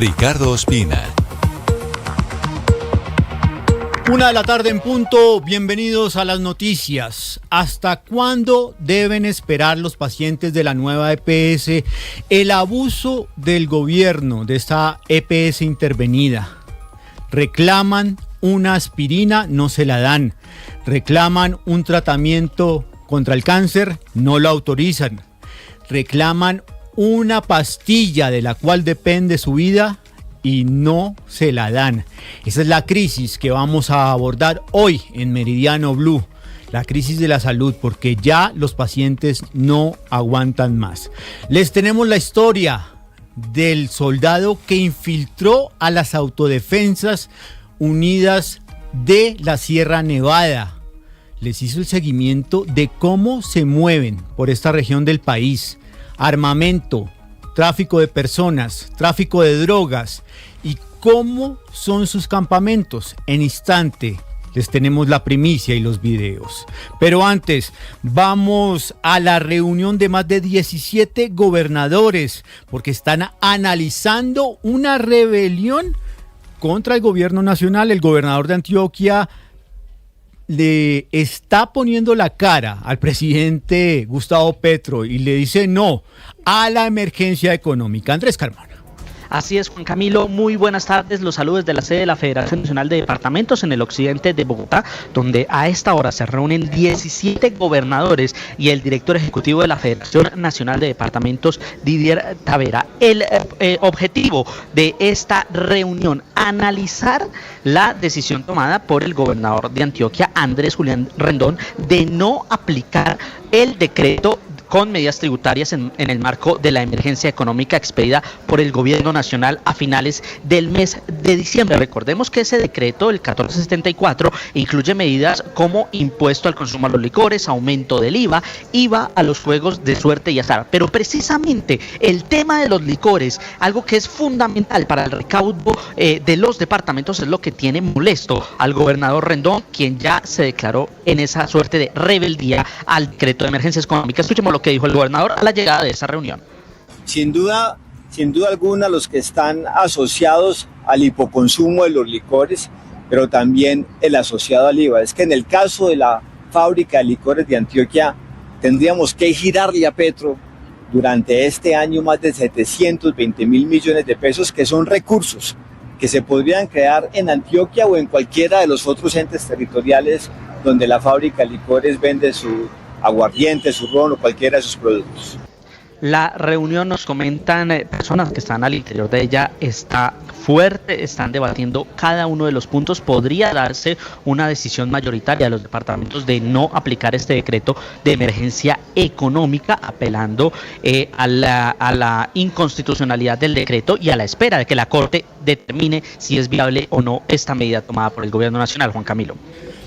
Ricardo Ospina. 1:00 p.m. en punto, bienvenidos a las noticias. ¿Hasta cuándo deben esperar los pacientes de la nueva EPS el abuso del gobierno de esta EPS intervenida? Reclaman una aspirina, no se la dan. Reclaman un tratamiento contra el cáncer, no lo autorizan. Reclaman una pastilla de la cual depende su vida y no se la dan. Esa es la crisis que vamos a abordar hoy en Meridiano Blue, la crisis de la salud, porque ya los pacientes no aguantan más. Les tenemos la historia del soldado que infiltró a las Autodefensas Unidas de la Sierra Nevada. Les hizo el seguimiento de cómo se mueven por esta región del país. Armamento, tráfico de personas, tráfico de drogas y cómo son sus campamentos. En instante les tenemos la primicia y los videos. Pero antes, vamos a la reunión de más de 17 gobernadores porque están analizando una rebelión contra el gobierno nacional. El gobernador de Antioquia le está poniendo la cara al presidente Gustavo Petro y le dice no a la emergencia económica. Andrés Carmona. Así es, Juan Camilo, muy buenas tardes, los saludos desde la sede de la Federación Nacional de Departamentos en el occidente de Bogotá, donde a esta hora se reúnen 17 gobernadores y el director ejecutivo de la Federación Nacional de Departamentos, Didier Tavera. El objetivo de esta reunión, analizar la decisión tomada por el gobernador de Antioquia, Andrés Julián Rendón, de no aplicar el decreto con medidas tributarias en el marco de la emergencia económica expedida por el gobierno nacional a finales del mes de diciembre. Recordemos que ese decreto, el 1474, incluye medidas como impuesto al consumo de los licores, aumento del IVA a los juegos de suerte y azar. Pero precisamente el tema de los licores, algo que es fundamental para el recaudo de los departamentos, es lo que tiene molesto al gobernador Rendón, quien ya se declaró en esa suerte de rebeldía al decreto de emergencia económica. Escuchemos lo que dijo el gobernador a la llegada de esa reunión. Sin duda alguna, los que están asociados al hipoconsumo de los licores, pero también el asociado al IVA. Es que en el caso de la fábrica de licores de Antioquia, tendríamos que girarle a Petro durante este año más de 720 mil millones de pesos, que son recursos que se podrían crear en Antioquia o en cualquiera de los otros entes territoriales donde la fábrica de licores vende su aguardiente, su ron o cualquiera de sus productos. La reunión, nos comentan personas que están al interior de ella, está fuerte, están debatiendo cada uno de los puntos. Podría darse una decisión mayoritaria de los departamentos de no aplicar este decreto de emergencia económica, apelando a la inconstitucionalidad del decreto y a la espera de que la Corte determine si es viable o no esta medida tomada por el gobierno nacional. Juan Camilo.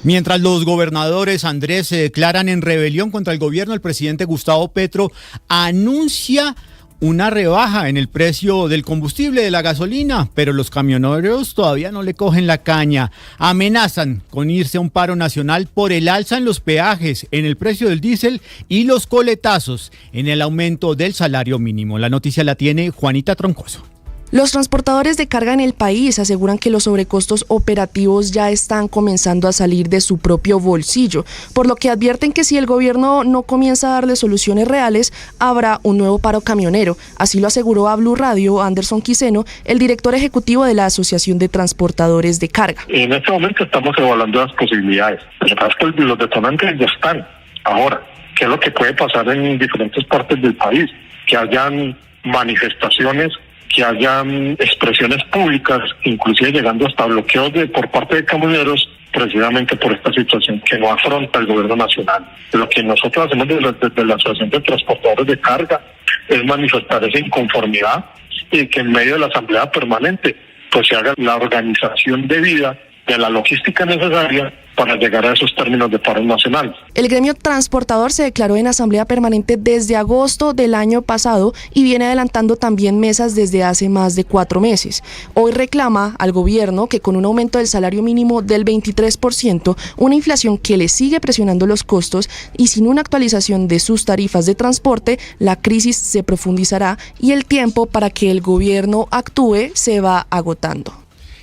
Mientras los gobernadores, Andrés, se declaran en rebelión contra el gobierno, el presidente Gustavo Petro anuncia una rebaja en el precio del combustible, de la gasolina, pero los camioneros todavía no le cogen la caña. Amenazan con irse a un paro nacional por el alza en los peajes, en el precio del diésel y los coletazos en el aumento del salario mínimo. La noticia la tiene Juanita Troncoso. Los transportadores de carga en el país aseguran que los sobrecostos operativos ya están comenzando a salir de su propio bolsillo, por lo que advierten que si el gobierno no comienza a darle soluciones reales, habrá un nuevo paro camionero. Así lo aseguró a Blue Radio Anderson Quiseno, el director ejecutivo de la Asociación de Transportadores de Carga. En este momento estamos evaluando las posibilidades. Lo que pasa es que los detonantes ya están. Ahora, ¿qué es lo que puede pasar en diferentes partes del país? Que hayan manifestaciones, que hayan expresiones públicas, inclusive llegando hasta bloqueos por parte de camioneros, precisamente por esta situación que no afronta el gobierno nacional. Lo que nosotros hacemos desde la Asociación de Transportadores de Carga es manifestar esa inconformidad y que en medio de la Asamblea Permanente pues se haga la organización debida de la logística necesaria para llegar a esos términos de paro nacional. El gremio transportador se declaró en asamblea permanente desde agosto del año pasado y viene adelantando también mesas desde hace más de 4 meses. Hoy reclama al gobierno que con un aumento del salario mínimo del 23%, una inflación que le sigue presionando los costos y sin una actualización de sus tarifas de transporte, la crisis se profundizará y el tiempo para que el gobierno actúe se va agotando.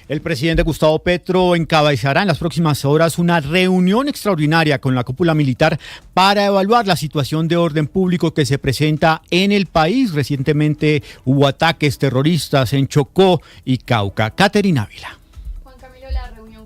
El presidente Gustavo Petro encabezará en las próximas horas una reunión extraordinaria con la cúpula militar para evaluar la situación de orden público que se presenta en el país. Recientemente hubo ataques terroristas en Chocó y Cauca. Caterina Ávila.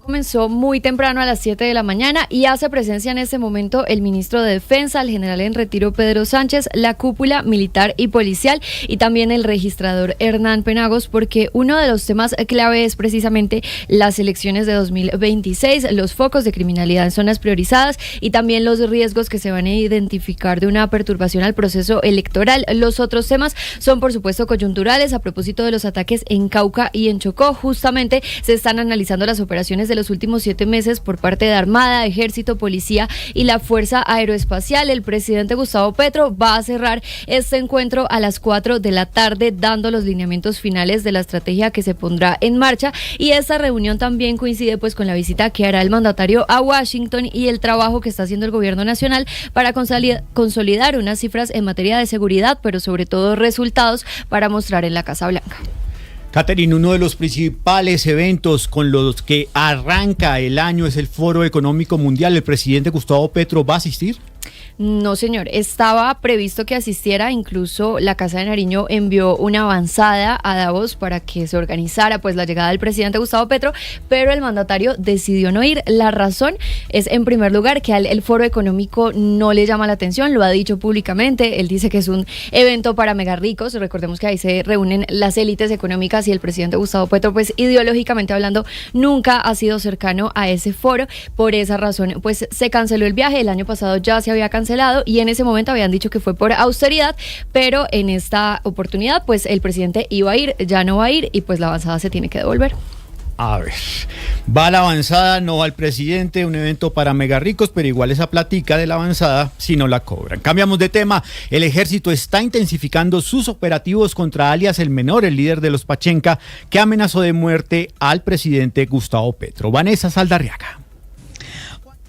Comenzó muy temprano a las 7 de la mañana y hace presencia en este momento el ministro de Defensa, el general en retiro Pedro Sánchez, la cúpula militar y policial y también el registrador Hernán Penagos, porque uno de los temas clave es precisamente las elecciones de 2026, los focos de criminalidad en zonas priorizadas y también los riesgos que se van a identificar de una perturbación al proceso electoral. Los otros temas son por supuesto coyunturales. A propósito de los ataques en Cauca y en Chocó, justamente se están analizando las operaciones de los últimos 7 meses por parte de Armada, Ejército, Policía y la Fuerza Aeroespacial. El presidente Gustavo Petro va a cerrar este encuentro a las 4 de la tarde dando los lineamientos finales de la estrategia que se pondrá en marcha, y esta reunión también coincide pues con la visita que hará el mandatario a Washington y el trabajo que está haciendo el gobierno nacional para consolidar unas cifras en materia de seguridad, pero sobre todo resultados para mostrar en la Casa Blanca. Catherine, uno de los principales eventos con los que arranca el año es el Foro Económico Mundial. ¿El presidente Gustavo Petro va a asistir? No, señor. Estaba previsto que asistiera. Incluso la Casa de Nariño envió una avanzada a Davos para que se organizara pues la llegada del presidente Gustavo Petro, pero el mandatario decidió no ir. La razón es, en primer lugar, que el Foro Económico no le llama la atención, lo ha dicho públicamente. Él dice que es un evento para mega ricos. Recordemos que ahí se reúnen las élites económicas y el presidente Gustavo Petro, pues ideológicamente hablando, nunca ha sido cercano a ese foro. Por esa razón, pues se canceló el viaje. El año pasado ya se había cancelado y en ese momento habían dicho que fue por austeridad, pero en esta oportunidad pues el presidente iba a ir, ya no va a ir y pues la avanzada se tiene que devolver. A ver, va la avanzada, no va el presidente, un evento para mega ricos, pero igual esa platica de la avanzada si no la cobran. Cambiamos de tema. El ejército está intensificando sus operativos contra alias El Menor, el líder de los Pachenca, que amenazó de muerte al presidente Gustavo Petro. Vanessa Saldarriaga.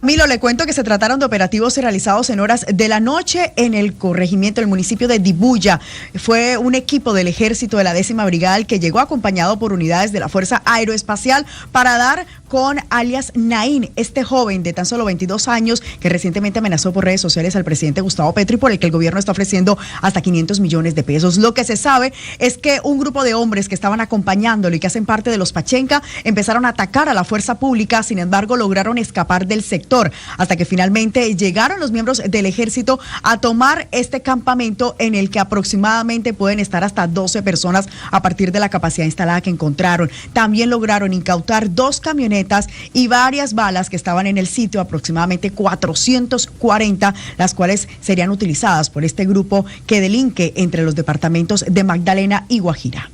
Milo, le cuento que se trataron de operativos realizados en horas de la noche en el corregimiento del municipio de Dibuya. Fue un equipo del ejército de la 10ª Brigada el que llegó acompañado por unidades de la Fuerza Aeroespacial para dar con alias Naín, este joven de tan solo 22 años que recientemente amenazó por redes sociales al presidente Gustavo Petro y por el que el gobierno está ofreciendo hasta 500 millones de pesos. Lo que se sabe es que un grupo de hombres que estaban acompañándolo y que hacen parte de los Pachenca empezaron a atacar a la fuerza pública, sin embargo lograron escapar del sector hasta que finalmente llegaron los miembros del ejército a tomar este campamento en el que aproximadamente pueden estar hasta 12 personas a partir de la capacidad instalada que encontraron. También lograron incautar 2 camionetas y varias balas que estaban en el sitio, aproximadamente 440, las cuales serían utilizadas por este grupo que delinque entre los departamentos de Magdalena y Guajira.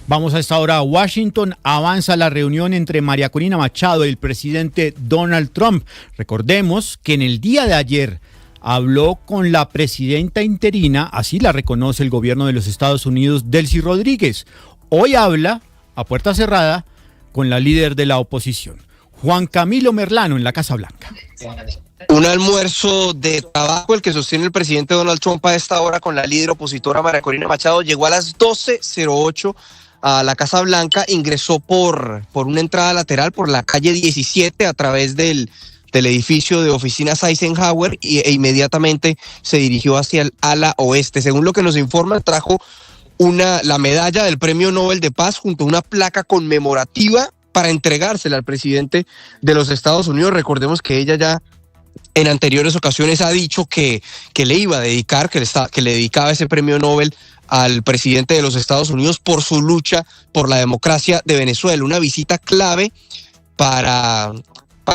Vamos a esta hora a Washington. Avanza la reunión entre María Corina Machado y el presidente Donald Trump. Recordemos que en el día de ayer habló con la presidenta interina, así la reconoce el gobierno de los Estados Unidos, Delcy Rodríguez. Hoy habla, a puerta cerrada, con la líder de la oposición, Juan Camilo Merlano, en la Casa Blanca. Un almuerzo de trabajo el que sostiene el presidente Donald Trump a esta hora con la líder opositora María Corina Machado. Llegó a las 12:08 a la Casa Blanca, ingresó por una entrada lateral por la calle 17 a través del edificio de oficinas Eisenhower e inmediatamente se dirigió hacia el ala oeste. Según lo que nos informa, trajo la medalla del Premio Nobel de Paz junto a una placa conmemorativa para entregársela al presidente de los Estados Unidos. Recordemos que ella ya en anteriores ocasiones ha dicho que le iba a dedicar, que le dedicaba ese premio Nobel al presidente de los Estados Unidos por su lucha por la democracia de Venezuela. Una visita clave para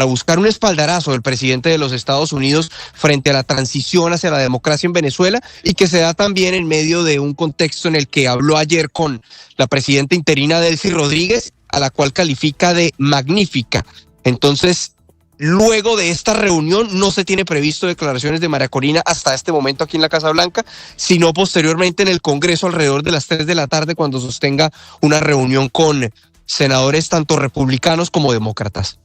buscar un espaldarazo del presidente de los Estados Unidos frente a la transición hacia la democracia en Venezuela, y que se da también en medio de un contexto en el que habló ayer con la presidenta interina Delcy Rodríguez, a la cual califica de magnífica. Entonces, luego de esta reunión no se tiene previsto declaraciones de María Corina hasta este momento aquí en la Casa Blanca, sino posteriormente en el Congreso alrededor de las 3 de la tarde cuando sostenga una reunión con senadores tanto republicanos como demócratas.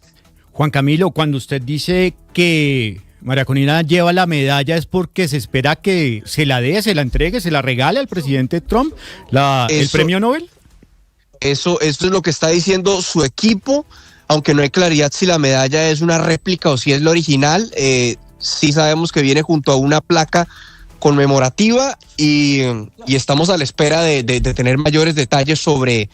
Juan Camilo, cuando usted dice que María Corina lleva la medalla, ¿es porque se espera que se la dé, se la entregue, se la regale al presidente Trump, el premio Nobel? Eso es lo que está diciendo su equipo, aunque no hay claridad si la medalla es una réplica o si es la original. Sí sabemos que viene junto a una placa conmemorativa y estamos a la espera de tener mayores detalles sobre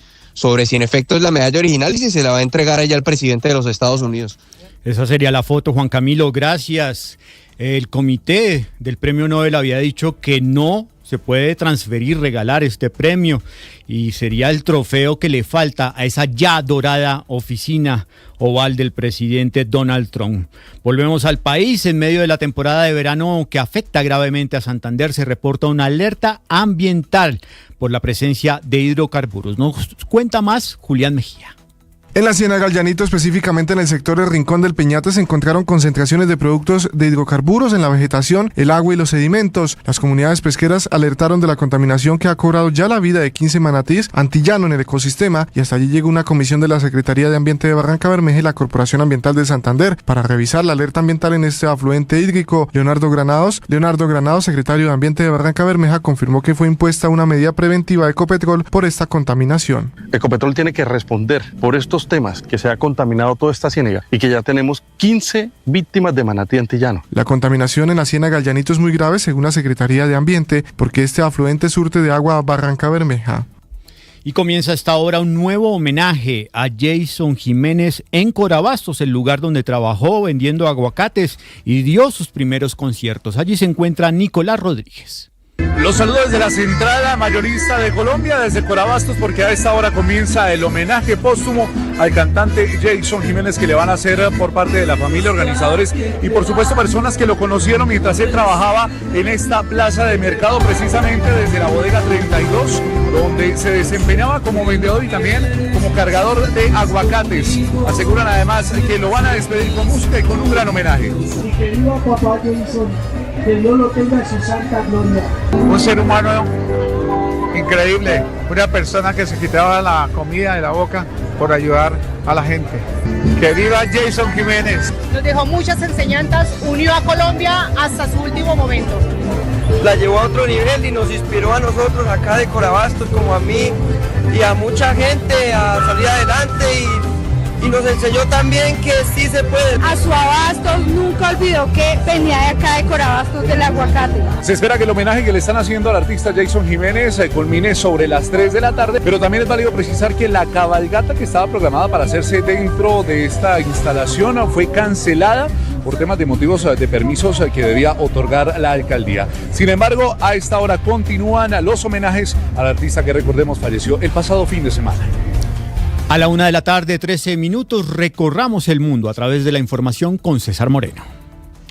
si en efecto es la medalla original y si se la va a entregar allá al presidente de los Estados Unidos. Esa sería la foto, Juan Camilo, gracias. El comité del premio Nobel había dicho que no se puede transferir, regalar este premio y sería el trofeo que le falta a esa ya dorada oficina oval del presidente Donald Trump. Volvemos al país. En medio de la temporada de verano que afecta gravemente a Santander, se reporta una alerta ambiental por la presencia de hidrocarburos. Nos cuenta más Julián Mejía. En la Ciénaga del Llanito, específicamente en el sector del Rincón del Peñate, se encontraron concentraciones de productos de hidrocarburos en la vegetación, el agua y los sedimentos. Las comunidades pesqueras alertaron de la contaminación que ha cobrado ya la vida de 15 manatís antillano en el ecosistema y hasta allí llegó una comisión de la Secretaría de Ambiente de Barrancabermeja y la Corporación Ambiental de Santander para revisar la alerta ambiental en este afluente hídrico. Leonardo Granados, secretario de Ambiente de Barrancabermeja, confirmó que fue impuesta una medida preventiva de Ecopetrol por esta contaminación. Ecopetrol tiene que responder por estos temas, que se ha contaminado toda esta ciénaga y que ya tenemos 15 víctimas de manatí antillano. La contaminación en la Ciénaga del Llanito es muy grave según la Secretaría de Ambiente porque este afluente surte de agua a Barrancabermeja. Y comienza hasta ahora un nuevo homenaje a Jason Jiménez en Corabastos, el lugar donde trabajó vendiendo aguacates y dio sus primeros conciertos. Allí se encuentra Nicolás Rodríguez. Los saludos desde la central mayorista de Colombia, desde Corabastos, porque a esta hora comienza el homenaje póstumo al cantante Jason Jiménez que le van a hacer por parte de la familia, organizadores y por supuesto personas que lo conocieron mientras él trabajaba en esta plaza de mercado, precisamente desde la bodega 32, donde se desempeñaba como vendedor y también como cargador de aguacates. Aseguran además que lo van a despedir con música y con un gran homenaje. Mi querido papá Jason, que Dios lo tenga en su santa gloria. Un ser humano increíble, una persona que se quitaba la comida de la boca por ayudar a la gente. ¡Que viva Jason Jiménez! Nos dejó muchas enseñanzas, unió a Colombia hasta su último momento. La llevó a otro nivel y nos inspiró a nosotros acá de Corabastos, como a mí y a mucha gente a salir adelante y nos enseñó también que sí se puede. A su Abastos nunca olvidó que venía de acá de Corabastos del aguacate. Se espera que el homenaje que le están haciendo al artista Jason Jiménez culmine sobre las 3 de la tarde, pero también es válido precisar que la cabalgata que estaba programada para hacerse dentro de esta instalación fue cancelada por temas de motivos de permisos que debía otorgar la alcaldía. Sin embargo, a esta hora continúan los homenajes al artista que, recordemos, falleció el pasado fin de semana. A la 1 de la tarde, 13 minutos, recorramos el mundo a través de la información con César Moreno.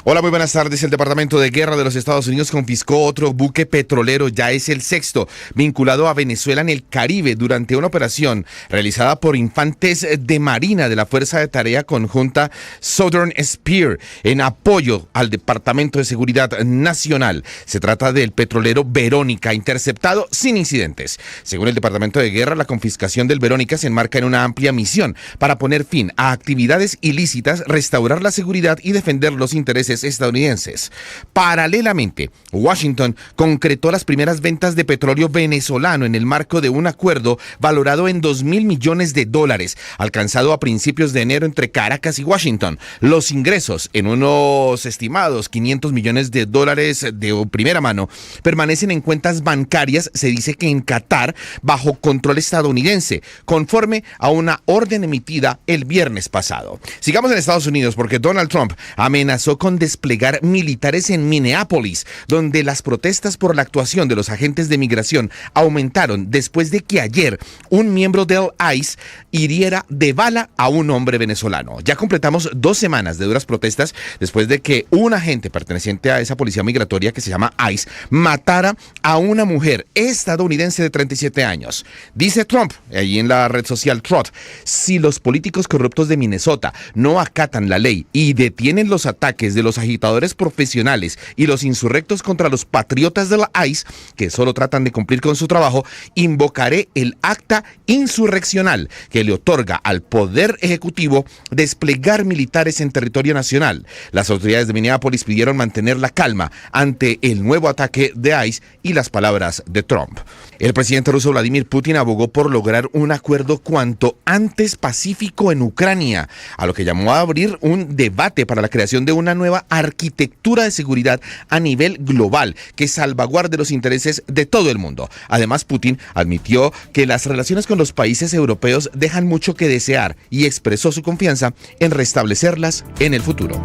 Hola, muy buenas tardes. El Departamento de Guerra de los Estados Unidos confiscó otro buque petrolero, ya es el sexto, vinculado a Venezuela en el Caribe durante una operación realizada por infantes de Marina de la Fuerza de Tarea Conjunta Southern Spear en apoyo al Departamento de Seguridad Nacional. Se trata del petrolero Verónica, interceptado sin incidentes. Según el Departamento de Guerra, la confiscación del Verónica se enmarca en una amplia misión para poner fin a actividades ilícitas, restaurar la seguridad y defender los intereses estadounidenses. Paralelamente, Washington concretó las primeras ventas de petróleo venezolano en el marco de un acuerdo valorado en $2.000 millones, alcanzado a principios de enero entre Caracas y Washington. Los ingresos, en unos estimados $500 millones de primera mano, permanecen en cuentas bancarias, se dice que en Qatar, bajo control estadounidense, conforme a una orden emitida el viernes pasado. Sigamos en Estados Unidos porque Donald Trump amenazó con desplegar militares en Minneapolis, donde las protestas por la actuación de los agentes de migración aumentaron después de que ayer un miembro del ICE hiriera de bala a un hombre venezolano. Ya completamos 2 semanas de duras protestas después de que un agente perteneciente a esa policía migratoria que se llama ICE matara a una mujer estadounidense de 37 años. Dice Trump, allí en la red social Truth, si los políticos corruptos de Minnesota no acatan la ley y detienen los ataques de los agitadores profesionales y los insurrectos contra los patriotas de la ICE, que solo tratan de cumplir con su trabajo, invocaré el acta insurreccional que le otorga al Poder Ejecutivo desplegar militares en territorio nacional. Las autoridades de Minneapolis pidieron mantener la calma ante el nuevo ataque de ICE y las palabras de Trump. El presidente ruso Vladimir Putin abogó por lograr un acuerdo cuanto antes pacífico en Ucrania, a lo que llamó a abrir un debate para la creación de una nueva arquitectura de seguridad a nivel global que salvaguarde los intereses de todo el mundo. Además, Putin admitió que las relaciones con los países europeos dejan mucho que desear y expresó su confianza en restablecerlas en el futuro.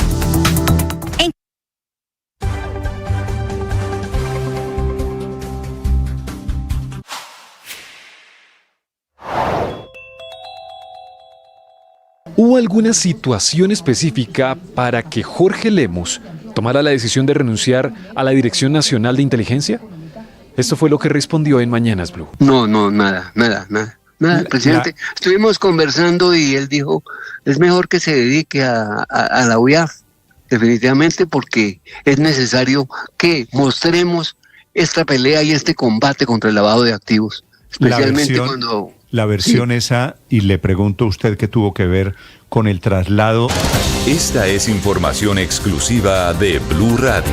¿Hubo alguna situación específica para que Jorge Lemus tomara la decisión de renunciar a la Dirección Nacional de Inteligencia? Esto fue lo que respondió en Mañanas Blue. No, nada, presidente. Estuvimos conversando y él dijo, es mejor que se dedique a la UIAF, definitivamente, porque es necesario que mostremos esta pelea y este combate contra el lavado de activos, especialmente cuando... La versión esa, y le pregunto a usted qué tuvo que ver con el traslado. Esta es información exclusiva de Blue Radio.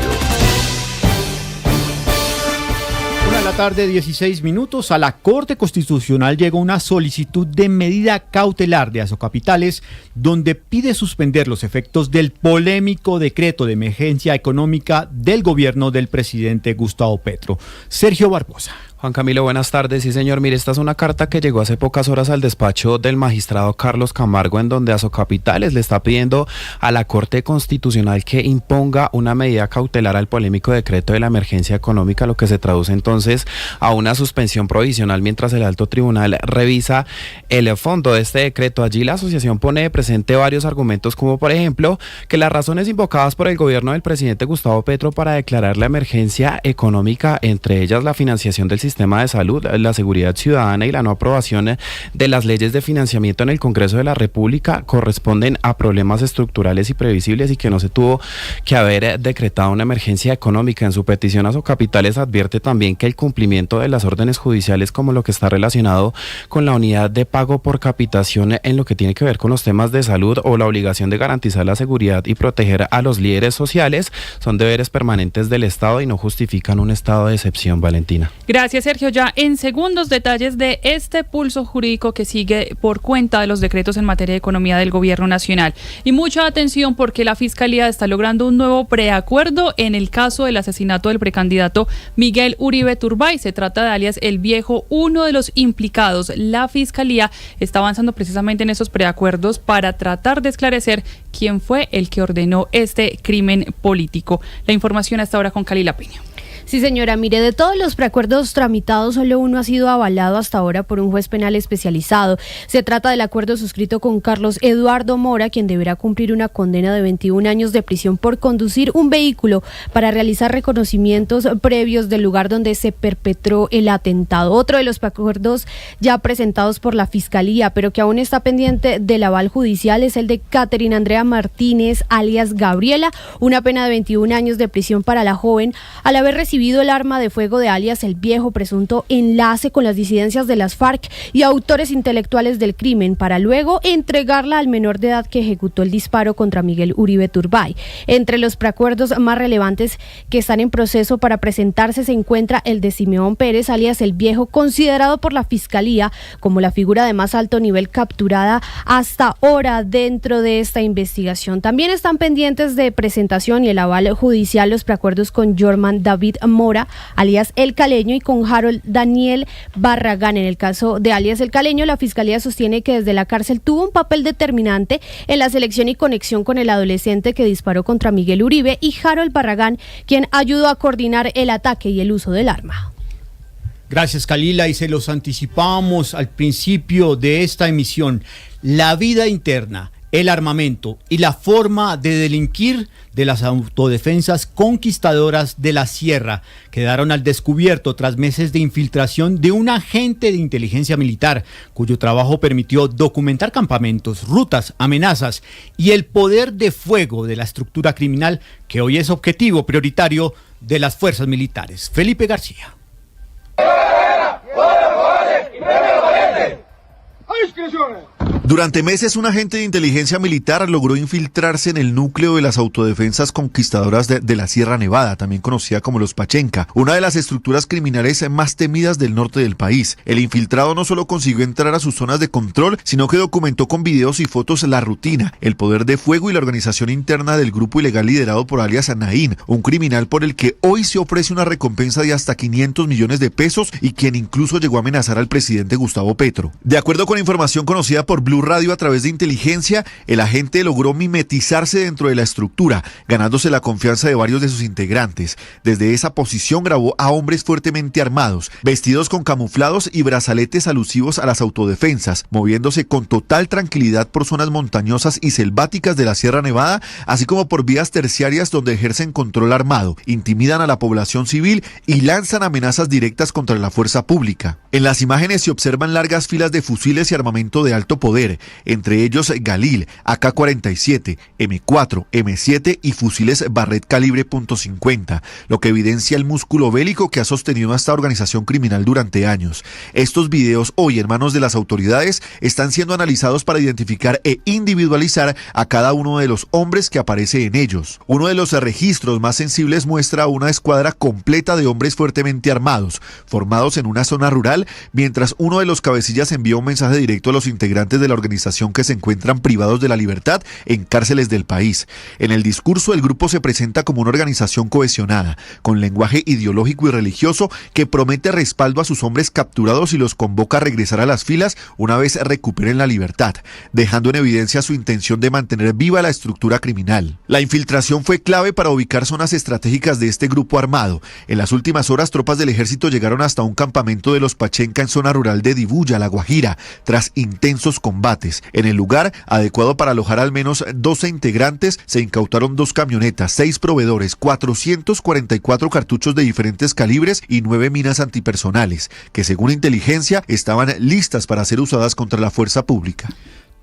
1:16 p.m. A la Corte Constitucional llegó una solicitud de medida cautelar de Asocapitales donde pide suspender los efectos del polémico decreto de emergencia económica del gobierno del presidente Gustavo Petro. Sergio Barbosa. Juan Camilo, buenas tardes. Sí, señor, mire, esta es una carta que llegó hace pocas horas al despacho del magistrado Carlos Camargo, en donde Asocapitales le está pidiendo a la Corte Constitucional que imponga una medida cautelar al polémico decreto de la emergencia económica, lo que se traduce entonces a una suspensión provisional mientras el alto tribunal revisa el fondo de este decreto. Allí la asociación pone de presente varios argumentos, como por ejemplo que las razones invocadas por el gobierno del presidente Gustavo Petro para declarar la emergencia económica, entre ellas la financiación del sistema de salud, la seguridad ciudadana y la no aprobación de las leyes de financiamiento en el Congreso de la República, corresponden a problemas estructurales y previsibles y que no se tuvo que haber decretado una emergencia económica. En su petición, Asocapitales advierte también que el cumplimiento de las órdenes judiciales, como lo que está relacionado con la unidad de pago por capitación en lo que tiene que ver con los temas de salud o la obligación de garantizar la seguridad y proteger a los líderes sociales, son deberes permanentes del Estado y no justifican un estado de excepción. Valentina. Gracias, Sergio. Ya en segundos, detalles de este pulso jurídico que sigue por cuenta de los decretos en materia de economía del gobierno nacional. Y mucha atención porque la Fiscalía está logrando un nuevo preacuerdo en el caso del asesinato del precandidato Miguel Uribe Turbay. Se trata de alias El Viejo, uno de los implicados. La Fiscalía está avanzando precisamente en esos preacuerdos para tratar de esclarecer quién fue el que ordenó este crimen político. La información hasta ahora con Kalila Peña. Sí, señora, mire, de todos los preacuerdos tramitados, solo uno ha sido avalado hasta ahora por un juez penal especializado. Se trata del acuerdo suscrito con Carlos Eduardo Mora, quien deberá cumplir una condena de 21 años de prisión por conducir un vehículo para realizar reconocimientos previos del lugar donde se perpetró el atentado. Otro de los preacuerdos ya presentados por la Fiscalía, pero que aún está pendiente del aval judicial, es el de Catherine Andrea Martínez, alias Gabriela, una pena de 21 años de prisión para la joven, al haber recibido el arma de fuego de alias El Viejo, presunto enlace con las disidencias de las FARC y autores intelectuales del crimen, para luego entregarla al menor de edad que ejecutó el disparo contra Miguel Uribe Turbay. Entre los preacuerdos más relevantes que están en proceso para presentarse se encuentra el de Simeón Pérez, alias El Viejo, considerado por la Fiscalía como la figura de más alto nivel capturada hasta ahora dentro de esta investigación. También están pendientes de presentación y el aval judicial los preacuerdos con Jorman David Mora, alias El Caleño, y con Harold Daniel Barragán. En el caso de alias El Caleño, la Fiscalía sostiene que desde la cárcel tuvo un papel determinante en la selección y conexión con el adolescente que disparó contra Miguel Uribe, y Harold Barragán, quien ayudó a coordinar el ataque y el uso del arma. Gracias, Kalila, y se los anticipábamos al principio de esta emisión. La vida interna, el armamento y la forma de delinquir de las autodefensas conquistadoras de la Sierra quedaron al descubierto tras meses de infiltración de un agente de inteligencia militar, cuyo trabajo permitió documentar campamentos, rutas, amenazas y el poder de fuego de la estructura criminal que hoy es objetivo prioritario de las fuerzas militares. Felipe García. Durante meses, un agente de inteligencia militar logró infiltrarse en el núcleo de las autodefensas conquistadoras de la Sierra Nevada, también conocida como los Pachenca, una de las estructuras criminales más temidas del norte del país. El infiltrado no solo consiguió entrar a sus zonas de control, sino que documentó con videos y fotos la rutina, el poder de fuego y la organización interna del grupo ilegal liderado por alias Naín, un criminal por el que hoy se ofrece una recompensa de hasta 500 millones de pesos y quien incluso llegó a amenazar al presidente Gustavo Petro. De acuerdo con información conocida por Blue Radio a través de inteligencia, el agente logró mimetizarse dentro de la estructura, ganándose la confianza de varios de sus integrantes. Desde esa posición grabó a hombres fuertemente armados, vestidos con camuflados y brazaletes alusivos a las autodefensas, moviéndose con total tranquilidad por zonas montañosas y selváticas de la Sierra Nevada, así como por vías terciarias donde ejercen control armado, intimidan a la población civil y lanzan amenazas directas contra la fuerza pública. En las imágenes se observan largas filas de fusiles y armamento de alto poder, entre ellos Galil, AK-47, M4, M7 y fusiles Barrett calibre .50, lo que evidencia el músculo bélico que ha sostenido a esta organización criminal durante años. Estos videos, hoy en manos de las autoridades, están siendo analizados para identificar e individualizar a cada uno de los hombres que aparece en ellos. Uno de los registros más sensibles muestra una escuadra completa de hombres fuertemente armados, formados en una zona rural, mientras uno de los cabecillas envía un mensaje directo a los integrantes de la organización que se encuentran privados de la libertad en cárceles del país. En el discurso, el grupo se presenta como una organización cohesionada, con lenguaje ideológico y religioso que promete respaldo a sus hombres capturados y los convoca a regresar a las filas una vez recuperen la libertad, dejando en evidencia su intención de mantener viva la estructura criminal. La infiltración fue clave para ubicar zonas estratégicas de este grupo armado. En las últimas horas, tropas del ejército llegaron hasta un campamento de los Pachenca en zona rural de Dibuya, La Guajira, tras intensos combates. En el lugar, adecuado para alojar al menos 12 integrantes, se incautaron 2 camionetas, 6 proveedores, 444 cartuchos de diferentes calibres y 9 minas antipersonales, que según inteligencia estaban listas para ser usadas contra la fuerza pública.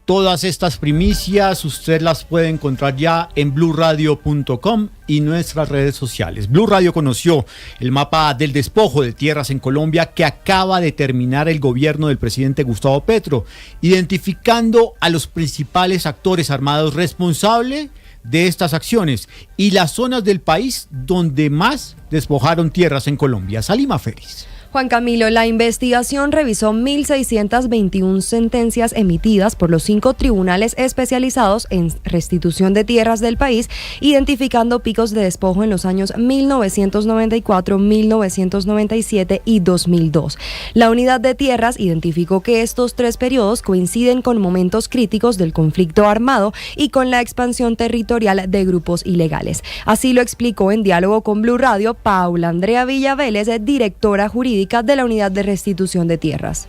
Todas estas primicias usted las puede encontrar ya en bluradio.com y nuestras redes sociales. Blue Radio conoció el mapa del despojo de tierras en Colombia que acaba de terminar el gobierno del presidente Gustavo Petro, identificando a los principales actores armados responsables de estas acciones y las zonas del país donde más despojaron tierras en Colombia. Salima Félix. Juan Camilo, la investigación revisó 1.621 sentencias emitidas por los 5 tribunales especializados en restitución de tierras del país, identificando picos de despojo en los años 1994, 1997 y 2002. La unidad de tierras identificó que estos 3 periodos coinciden con momentos críticos del conflicto armado y con la expansión territorial de grupos ilegales. Así lo explicó en diálogo con Blue Radio Paula Andrea Villavélez, directora jurídica de la Unidad de Restitución de Tierras.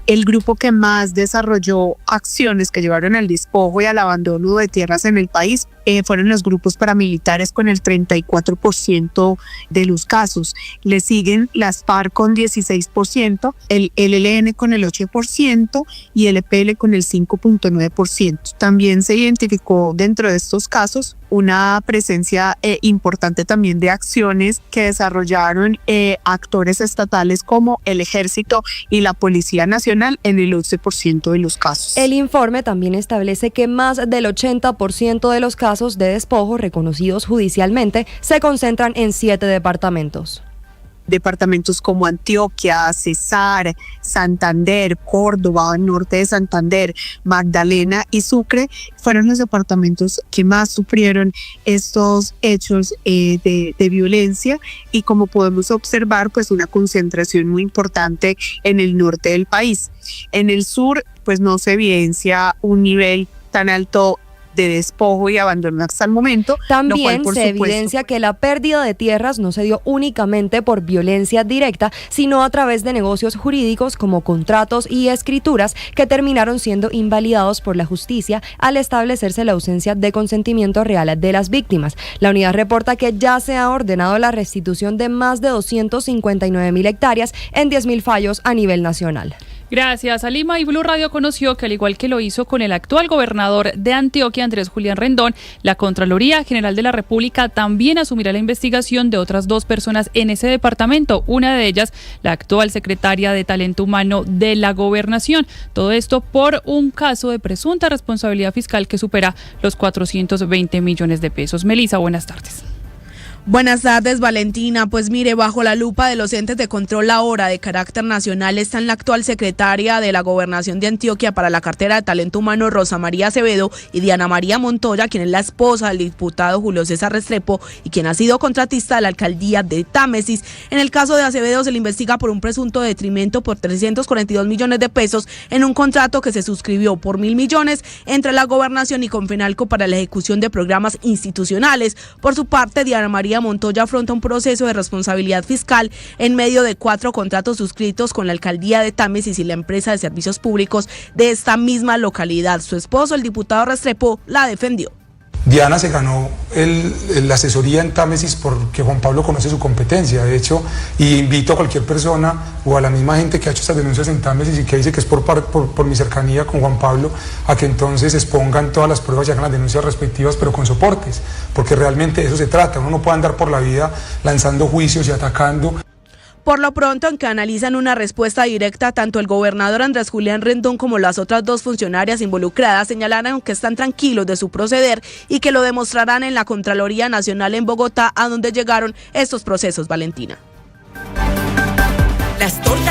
El grupo que más desarrolló acciones que llevaron al despojo y al abandono de tierras en el país fueron los grupos paramilitares con el 34% de los casos. Le siguen las FARC con 16%, el ELN con el 8% y el EPL con el 5.9%. También se identificó dentro de estos casos una presencia importante también de acciones que desarrollaron actores estatales como el Ejército y la Policía Nacional en el 11% de los casos. El informe también establece que más del 80% de los casos de despojo reconocidos judicialmente se concentran en 7 departamentos. Departamentos como Antioquia, Cesar, Santander, Córdoba, norte de Santander, Magdalena y Sucre fueron los departamentos que más sufrieron estos hechos de violencia, y como podemos observar, pues una concentración muy importante en el norte del país. En el sur, pues no se evidencia un nivel tan alto de despojo y abandono hasta el momento. También se evidencia que la pérdida de tierras no se dio únicamente por violencia directa, sino a través de negocios jurídicos como contratos y escrituras que terminaron siendo invalidados por la justicia al establecerse la ausencia de consentimiento real de las víctimas. La unidad reporta que ya se ha ordenado la restitución de más de 259.000 hectáreas en 10.000 fallos a nivel nacional. Gracias, Alima. Y Blue Radio conoció que, al igual que lo hizo con el actual gobernador de Antioquia, Andrés Julián Rendón, la Contraloría General de la República también asumirá la investigación de otras 2 personas en ese departamento, una de ellas la actual secretaria de Talento Humano de la Gobernación. Todo esto por un caso de presunta responsabilidad fiscal que supera los 420 millones de pesos. Melissa, buenas tardes. Buenas tardes, Valentina. Pues mire, bajo la lupa de los entes de control ahora de carácter nacional están la actual secretaria de la Gobernación de Antioquia para la cartera de Talento Humano, Rosa María Acevedo, y Diana María Montoya, quien es la esposa del diputado Julio César Restrepo y quien ha sido contratista de la alcaldía de Támesis. En el caso de Acevedo se le investiga por un presunto detrimento por 342 millones de pesos en un contrato que se suscribió por 1.000 millones entre la Gobernación y Confenalco para la ejecución de programas institucionales. Por su parte, Diana María Montoya afronta un proceso de responsabilidad fiscal en medio de 4 contratos suscritos con la alcaldía de Támesis y la empresa de servicios públicos de esta misma localidad. Su esposo, el diputado Restrepo, la defendió. Diana se ganó la asesoría en Támesis porque Juan Pablo conoce su competencia, de hecho, y invito a cualquier persona o a la misma gente que ha hecho estas denuncias en Támesis y que dice que es por mi cercanía con Juan Pablo, a que entonces expongan todas las pruebas y hagan las denuncias respectivas, pero con soportes, porque realmente de eso se trata. Uno no puede andar por la vida lanzando juicios y atacando. Por lo pronto, en que analizan una respuesta directa, tanto el gobernador Andrés Julián Rendón como las otras 2 funcionarias involucradas señalaron que están tranquilos de su proceder y que lo demostrarán en la Contraloría Nacional en Bogotá, a donde llegaron estos procesos, Valentina. Las tortas